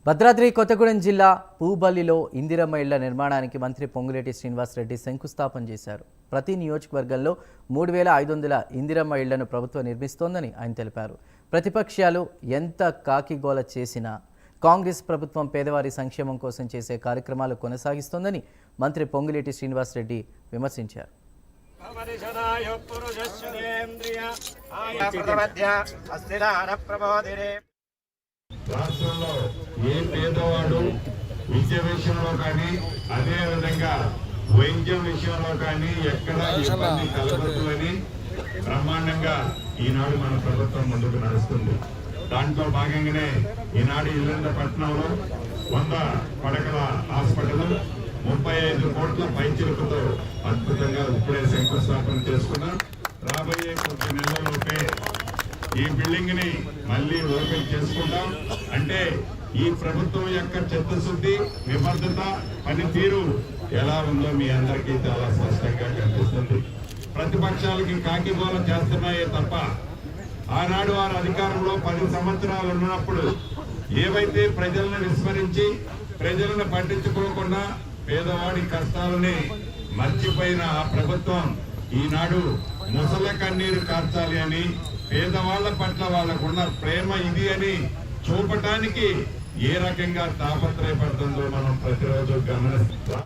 భద్రాద్రి కొత్తగూడెం జిల్లా పూబల్లిలో ఇందిరమ్మ ఇళ్ల నిర్మాణానికి మంత్రి పొంగులేటి శ్రీనివాసరెడ్డి శంకుస్థాపన చేశారు. ప్రతి నియోజకవర్గంలో 3500 ఇందిరమ్మ ఇళ్లను ప్రభుత్వం నిర్మిస్తోందని ఆయన తెలిపారు. ప్రతిపక్షాలు ఎంత కాకిగోల చేసినా కాంగ్రెస్ ప్రభుత్వం పేదవారి సంక్షేమం కోసం చేసే కార్యక్రమాలు కొనసాగిస్తోందని మంత్రి పొంగులేటి శ్రీనివాసరెడ్డి విమర్శించారు. రాష్ట్రంలో ఏ పేదవాడు విద్య విషయంలో కానీ అదే విధంగా వైద్యం విషయంలో కానీ ఎక్కడ ఇబ్బంది కలగొద్దని బ్రహ్మాండంగా ఈనాడు మన ప్రభుత్వం ముందుకు నడుస్తుంది. దాంట్లో భాగంగానే ఈనాడు ఇల్లంతపట్నంలో 100 పడకల హాస్పిటల్ 35 కోట్ల పైచిలుకతో అద్భుతంగా ఇప్పుడే శంకుస్థాపన చేసుకున్నాం. రాబోయే కొద్ది నెలల్లోపే ఈ బిల్డింగ్ ని మళ్ళీ ఓపెన్ చేసుకుంటాం. అంటే ఈ ప్రభుత్వం యొక్క చిత్తశుద్ధి, నిబద్ధత, పనితీరు ఎలా ఉందో మీ అందరికీ చాలా స్పష్టంగా కనిపిస్తుంది. ప్రతిపక్షాలకి కాకిబోల చేస్తున్నాయే తప్ప ఆనాడు వారు అధికారంలో 10 సంవత్సరాలు ఉన్నప్పుడు ఏవైతే ప్రజలను విస్మరించి ప్రజలను పట్టించుకోకుండా పేదవాడి కష్టాలని మర్చిపోయిన ఆ ప్రభుత్వం ఈనాడు ముసల కన్నీరు కార్చాలి అని, పేదవాళ్ల పట్ల వాళ్ళకున్న ప్రేమ ఇది అని చూపటానికి ఏ రకంగా తాపత్రయపడుతుందో మనం ప్రతిరోజు గమనిస్తాం.